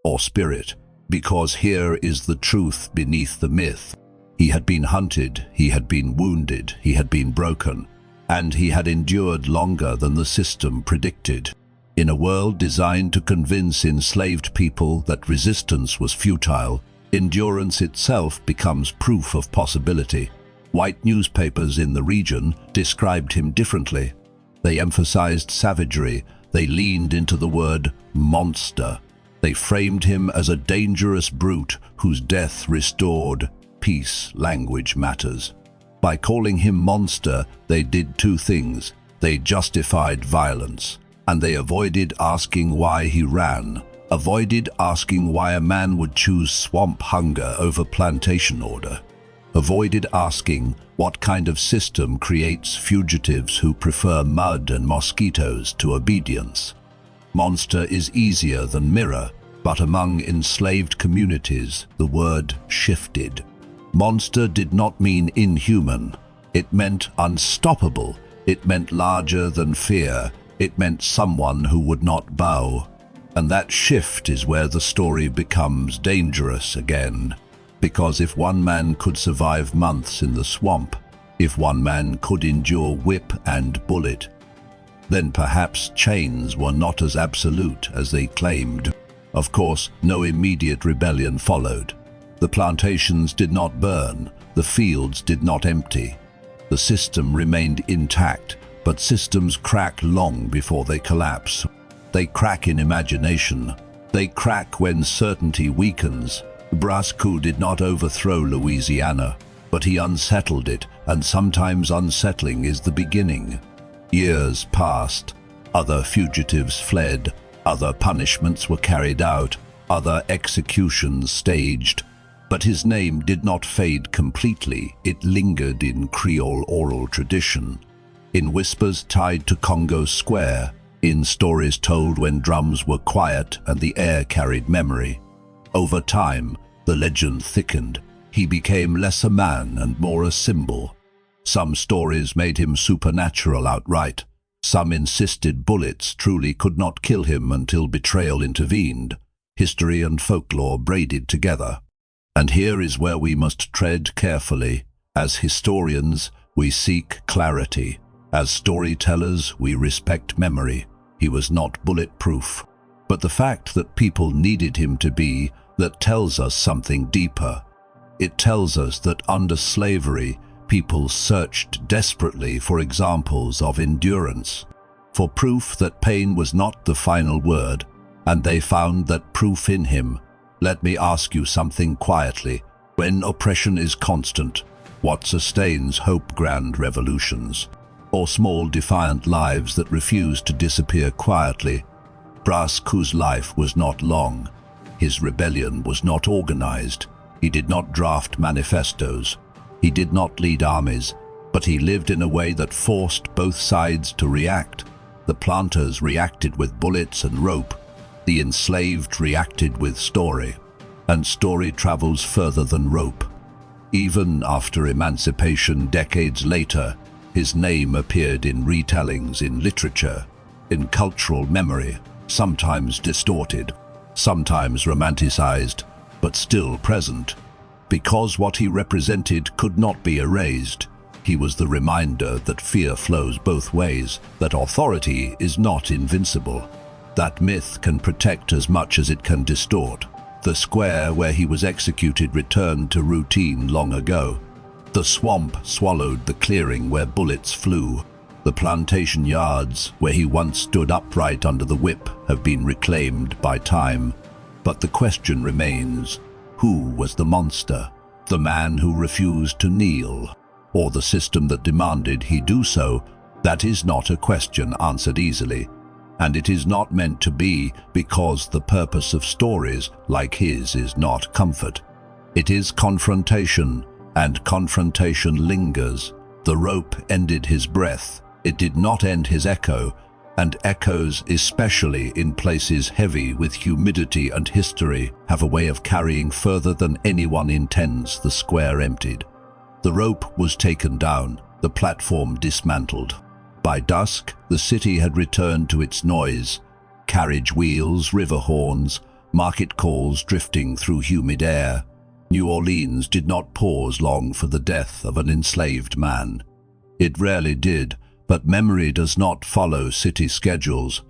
or spirit? Because here is the truth beneath the myth. He had been hunted, he had been wounded, he had been broken, and he had endured longer than the system predicted. In a world designed to convince enslaved people that resistance was futile, endurance itself becomes proof of possibility. White newspapers in the region described him differently. They emphasized savagery, they leaned into the word monster. They framed him as a dangerous brute whose death restored peace. Language matters. By calling him monster, they did two things. They justified violence, and they avoided asking why he ran, avoided asking why a man would choose swamp hunger over plantation order, avoided asking what kind of system creates fugitives who prefer mud and mosquitoes to obedience. Monster is easier than mirror, but among enslaved communities, the word shifted. Monster did not mean inhuman. It meant unstoppable. It meant larger than fear. It meant someone who would not bow. And that shift is where the story becomes dangerous again. Because if one man could survive months in the swamp, if one man could endure whip and bullet, then perhaps chains were not as absolute as they claimed. Of course, no immediate rebellion followed. The plantations did not burn, the fields did not empty. The system remained intact, but systems crack long before they collapse. They crack in imagination. They crack when certainty weakens. Bras Coupé did not overthrow Louisiana, but he unsettled it, and sometimes unsettling is the beginning. Years passed. Other fugitives fled. Other punishments were carried out. Other executions staged. But his name did not fade completely. It lingered in Creole oral tradition, in whispers tied to Congo Square, in stories told when drums were quiet and the air carried memory. Over time, the legend thickened. He became less a man and more a symbol. Some stories made him supernatural outright. Some insisted bullets truly could not kill him until betrayal intervened. History and folklore braided together. And here is where we must tread carefully. As historians, we seek clarity. As storytellers, we respect memory. He was not bulletproof. But the fact that people needed him to be, that tells us something deeper. It tells us that under slavery, people searched desperately for examples of endurance, for proof that pain was not the final word, and they found that proof in him. Let me ask you something quietly. When oppression is constant, what sustains hope? Grand revolutions, or small defiant lives that refuse to disappear quietly? Bras Coupé's life was not long. His rebellion was not organized. He did not draft manifestos. He did not lead armies, but he lived in a way that forced both sides to react. The planters reacted with bullets and rope. The enslaved reacted with story, and story travels further than rope. Even after emancipation decades later, his name appeared in retellings, in literature, in cultural memory, sometimes distorted, sometimes romanticized, but still present. Because what he represented could not be erased. He was the reminder that fear flows both ways, that authority is not invincible. That myth can protect as much as it can distort. The square where he was executed returned to routine long ago. The swamp swallowed the clearing where bullets flew. The plantation yards where he once stood upright under the whip have been reclaimed by time. But the question remains, who was the monster? The man who refused to kneel, or the system that demanded he do so? That is not a question answered easily. And it is not meant to be, because the purpose of stories like his is not comfort. It is confrontation, and confrontation lingers. The rope ended his breath. It did not end his echo. and echoes, especially in places heavy with humidity and history, have a way of carrying further than anyone intends. The square emptied. The rope was taken down, the platform dismantled. By dusk, the city had returned to its noise. Carriage wheels, river horns, market calls drifting through humid air. New Orleans did not pause long for the death of an enslaved man. It rarely did, but memory does not follow city schedules.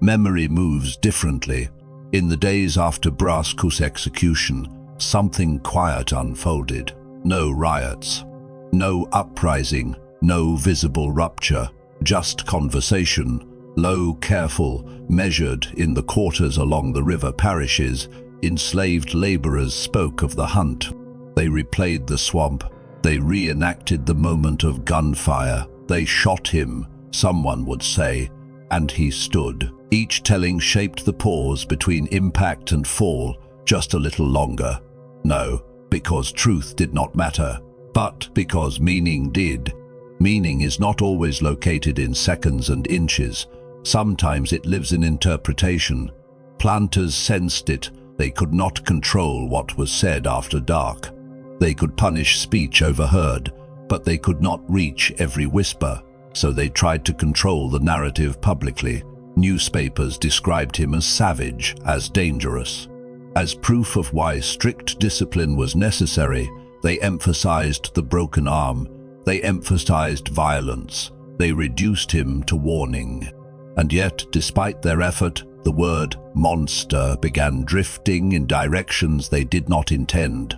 Memory moves differently. In the days after Bras Coupé's execution, something quiet unfolded. No riots, no uprising, no visible rupture, just conversation, low, careful, measured in the quarters along the river parishes. Enslaved laborers spoke of the hunt. They replayed the swamp. They reenacted the moment of gunfire. They shot him, someone would say, and he stood. Each telling shaped the pause between impact and fall just a little longer. No, because truth did not matter, but because meaning did. Meaning is not always located in seconds and inches. Sometimes it lives in interpretation. Planters sensed it. They could not control what was said after dark. They could punish speech overheard, but they could not reach every whisper, so they tried to control the narrative publicly. Newspapers described him as savage, as dangerous. As proof of why strict discipline was necessary, they emphasized the broken arm. They emphasized violence. They reduced him to warning. And yet, despite their effort, the word monster began drifting in directions they did not intend.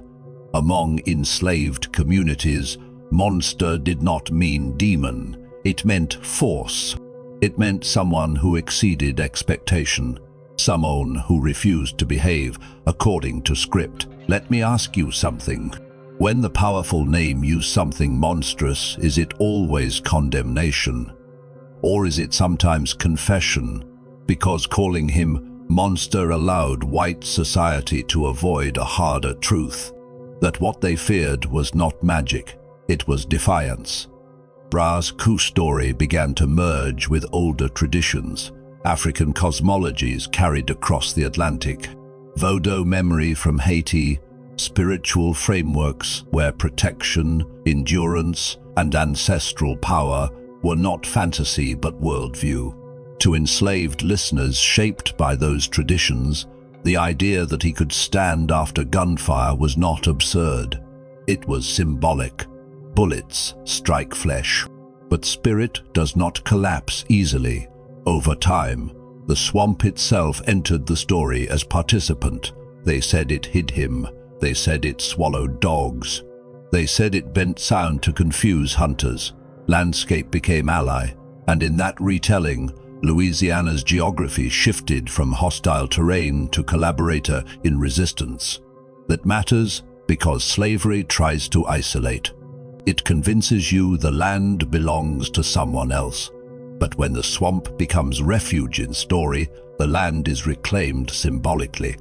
Among enslaved communities, monster did not mean demon. It meant force. It meant someone who exceeded expectation, someone who refused to behave according to script. Let me ask you something. When the powerful name use something monstrous, is it always condemnation? Or is it sometimes confession? Because calling him monster allowed white society to avoid a harder truth, that what they feared was not magic, it was defiance. Bras Coupé's story began to merge with older traditions, African cosmologies carried across the Atlantic, Vodou memory from Haiti, spiritual frameworks where protection, endurance, and ancestral power were not fantasy but worldview. To enslaved listeners shaped by those traditions, the idea that he could stand after gunfire was not absurd. It was symbolic. Bullets strike flesh. But spirit does not collapse easily. Over time, the swamp itself entered the story as participant. They said it hid him. They said it swallowed dogs. They said it bent sound to confuse hunters. Landscape became ally, and in that retelling, Louisiana's geography shifted from hostile terrain to collaborator in resistance. That matters because slavery tries to isolate. It convinces you the land belongs to someone else. But when the swamp becomes refuge in story, the land is reclaimed symbolically.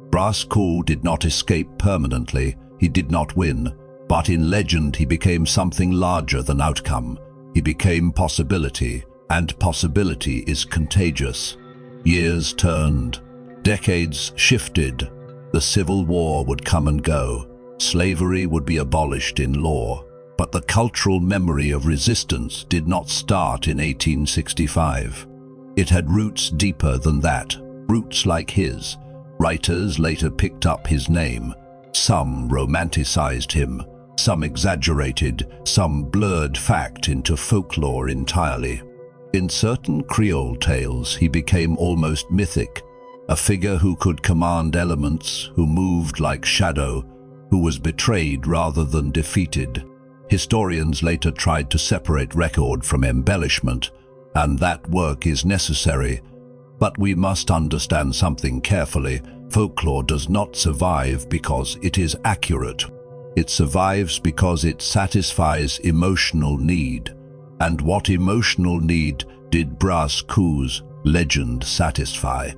Bras Coupé did not escape permanently, he did not win, but in legend he became something larger than outcome. He became possibility, and possibility is contagious. Years turned, decades shifted. The Civil War would come and go. Slavery would be abolished in law. But the cultural memory of resistance did not start in 1865. It had roots deeper than that, roots like his. Writers later picked up his name. Some romanticized him, some exaggerated, some blurred fact into folklore entirely. In certain Creole tales, he became almost mythic, a figure who could command elements, who moved like shadow, who was betrayed rather than defeated. Historians later tried to separate record from embellishment, and that work is necessary. But we must understand something carefully. Folklore does not survive because it is accurate. It survives because it satisfies emotional need. And what emotional need did Bras Coupé's legend satisfy?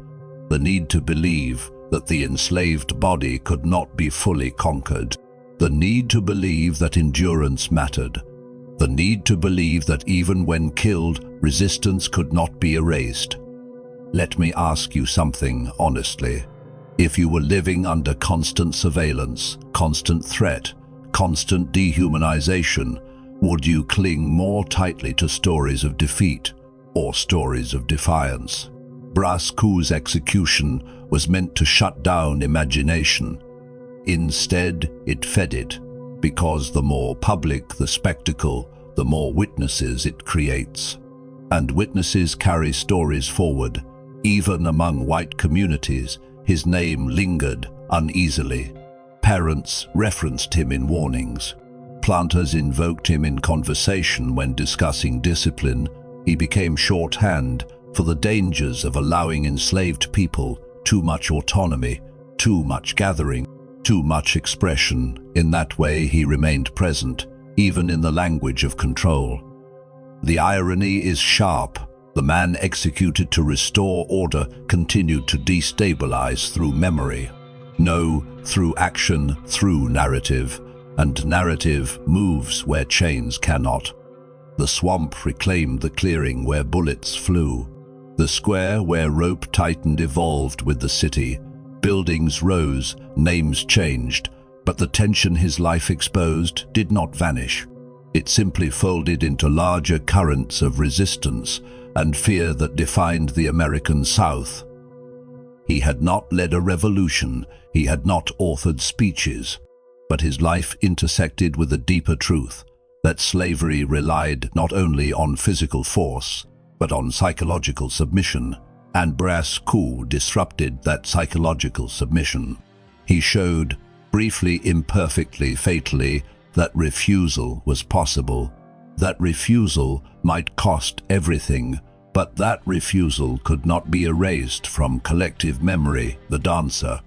The need to believe that the enslaved body could not be fully conquered. The need to believe that endurance mattered. The need to believe that even when killed, Resistance could not be erased. Let me ask you something honestly. If you were living under constant surveillance, constant threat, constant dehumanization, would you cling more tightly to stories of defeat or stories of defiance? Bras Coupe's execution was meant to shut down imagination. Instead, it fed it, because the more public the spectacle, the more witnesses it creates. And witnesses carry stories forward. Even among white communities, his name lingered uneasily. Parents referenced him in warnings. Planters invoked him in conversation when discussing discipline. He became shorthand for the dangers of allowing enslaved people too much autonomy, too much gathering, too much expression. In that way, he remained present, even in the language of control. The irony is sharp. The man executed to restore order continued to destabilize through memory. No, through action, through narrative. And narrative moves where chains cannot. The swamp reclaimed the clearing where bullets flew. The square where rope tightened evolved with the city. Buildings rose, names changed, but the tension his life exposed did not vanish. It simply folded into larger currents of resistance and fear that defined the American South. He had not led a revolution, he had not authored speeches, but his life intersected with a deeper truth, that slavery relied not only on physical force, but on psychological submission, and Bras Coupe disrupted that psychological submission. He showed, briefly, imperfectly, fatally, that refusal was possible, that refusal might cost everything, but that refusal could not be erased from collective memory. The dancer,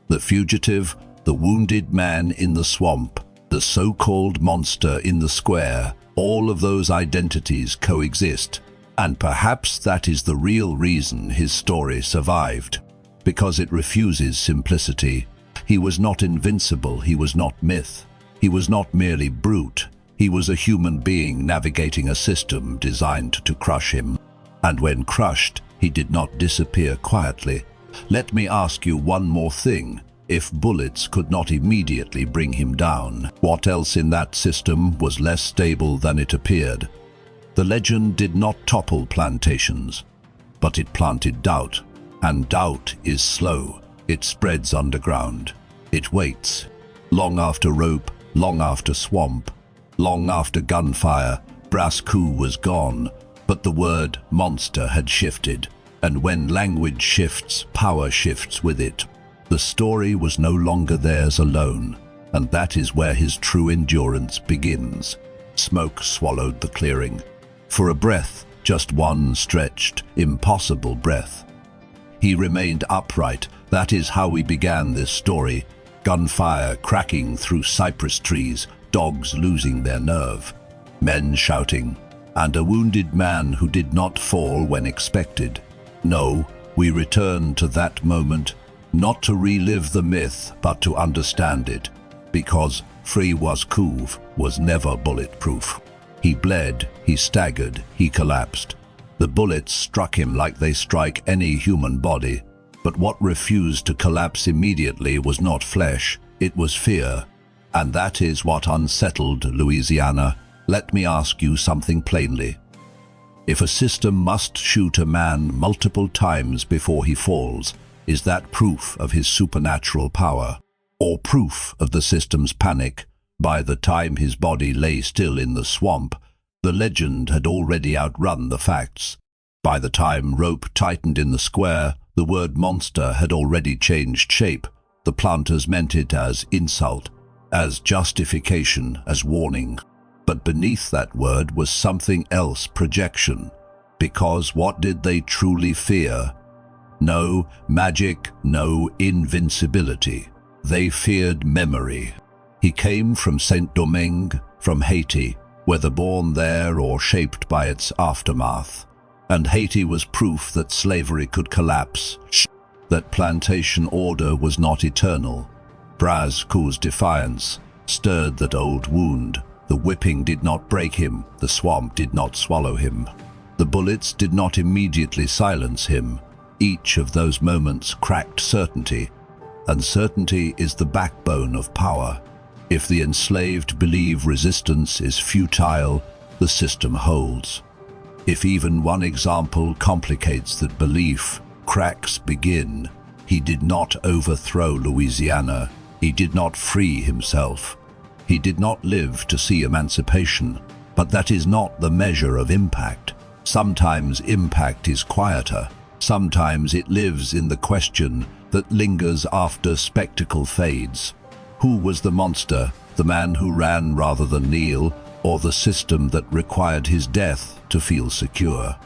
the fugitive, the wounded man in the swamp, the so-called monster in the square, all of those identities coexist. And perhaps that is the real reason his story survived, because it refuses simplicity. He was not invincible, he was not myth, he was not merely brute, he was a human being navigating a system designed to crush him. And when crushed, he did not disappear quietly. Let me ask you one more thing. If bullets could not immediately bring him down, what else in that system was less stable than it appeared? The legend did not topple plantations, but it planted doubt. And doubt is slow. It spreads underground. It waits. Long after rope, long after swamp, long after gunfire, Bras Coupe was gone, but the word monster had shifted. And when language shifts, power shifts with it. The story was no longer theirs alone, and that is where his true endurance begins. Smoke swallowed the clearing. For a breath, just one stretched, impossible breath. He remained upright. That is how we began this story. Gunfire cracking through cypress trees, dogs losing their nerve, men shouting, and a wounded man who did not fall when expected. No, we return to that moment, not to relive the myth, but to understand it, because Bras Coupe was never bulletproof. He bled, he staggered, he collapsed. The bullets struck him like they strike any human body, but what refused to collapse immediately was not flesh, it was fear. And that is what unsettled Louisiana. Let me ask you something plainly. If a system must shoot a man multiple times before he falls, is that proof of his supernatural power, or proof of the system's panic? By the time his body lay still in the swamp, the legend had already outrun the facts. By the time rope tightened in the square, the word monster had already changed shape. The planters meant it as insult, as justification, as warning. But beneath that word was something else, projection. Because what did they truly fear? No magic, no invincibility. They feared memory. He came from Saint-Domingue, from Haiti, whether born there or shaped by its aftermath. And Haiti was proof that slavery could collapse, that plantation order was not eternal. Bras Coupe's defiance stirred that old wound. The whipping did not break him, the swamp did not swallow him. The bullets did not immediately silence him. Each of those moments cracked certainty, and certainty is the backbone of power. If the enslaved believe resistance is futile, the system holds. If even one example complicates that belief, cracks begin. He did not overthrow Louisiana. He did not free himself. He did not live to see emancipation. But that is not the measure of impact. Sometimes impact is quieter. Sometimes it lives in the question that lingers after spectacle fades. Who was the monster, the man who ran rather than kneel, or the system that required his death to feel secure?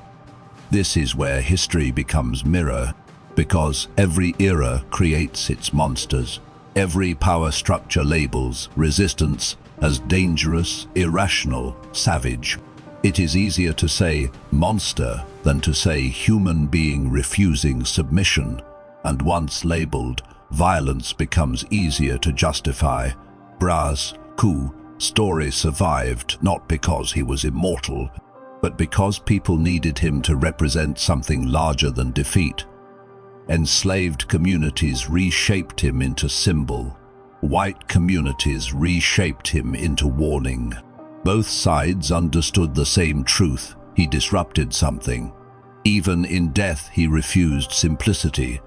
This is where history becomes mirror, because every era creates its monsters. Every power structure labels resistance as dangerous, irrational, savage. It is easier to say monster than to say human being refusing submission, and once labeled, violence becomes easier to justify. Bras Coupé's story survived not because he was immortal, but because people needed him to represent something larger than defeat. Enslaved communities reshaped him into symbol. White communities reshaped him into warning. Both sides understood the same truth: he disrupted something. Even in death he refused simplicity.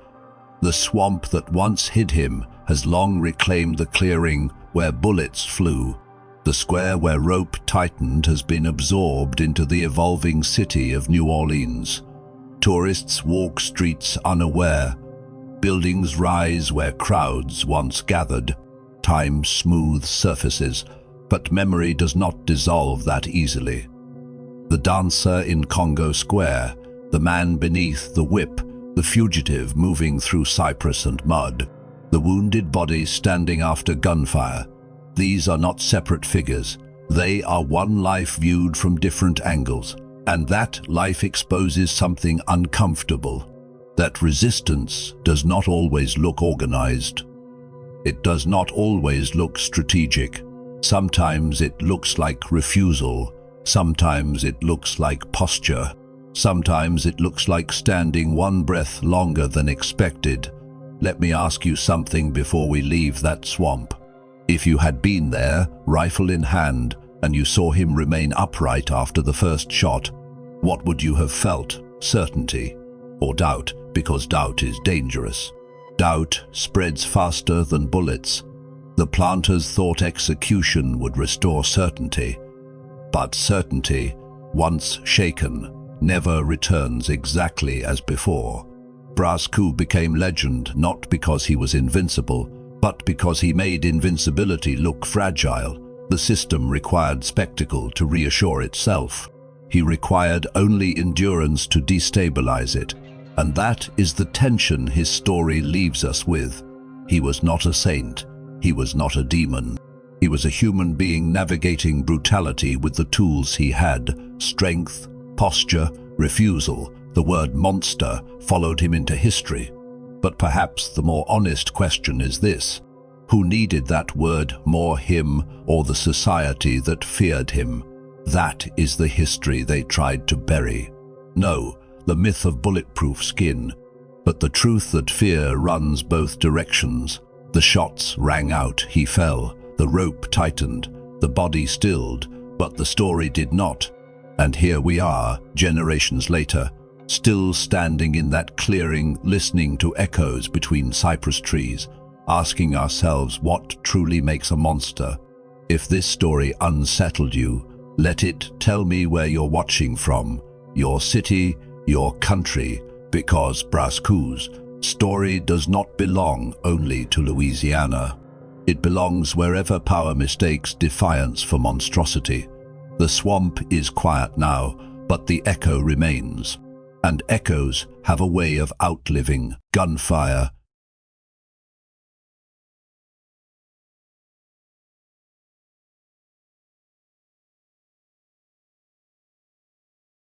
The swamp that once hid him has long reclaimed the clearing where bullets flew. The square where rope tightened has been absorbed into the evolving city of New Orleans. Tourists walk streets unaware. Buildings rise where crowds once gathered. Time smooths surfaces, but memory does not dissolve that easily. The dancer in Congo Square, the man beneath the whip, the fugitive moving through cypress and mud, the wounded body standing after gunfire. These are not separate figures. They are one life viewed from different angles, and that life exposes something uncomfortable. That resistance does not always look organized. It does not always look strategic. Sometimes it looks like refusal. Sometimes it looks like posture. Sometimes it looks like standing one breath longer than expected. Let me ask you something before we leave that swamp. If you had been there, rifle in hand, and you saw him remain upright after the first shot, what would you have felt? Certainty or doubt? Because doubt is dangerous. Doubt spreads faster than bullets. The planters thought execution would restore certainty. But certainty, once shaken, never returns exactly as before. Bras Coupé became legend not because he was invincible, but because he made invincibility look fragile. The system required spectacle to reassure itself. He required only endurance to destabilize it. And that is the tension his story leaves us with. He was not a saint. He was not a demon. He was a human being navigating brutality with the tools he had: strength, posture, refusal. The word monster followed him into history. But perhaps the more honest question is this: who needed that word more, him or the society that feared him? That is the history they tried to bury. No, the myth of bulletproof skin, but the truth that fear runs both directions. The shots rang out, he fell, the rope tightened, the body stilled, but the story did not. And here we are, generations later, still standing in that clearing, listening to echoes between cypress trees, asking ourselves what truly makes a monster. If this story unsettled you, let it tell me where you're watching from, your city, your country, because Bras Coupé's story does not belong only to Louisiana. It belongs wherever power mistakes defiance for monstrosity. The swamp is quiet now, but the echo remains. And echoes have a way of outliving gunfire,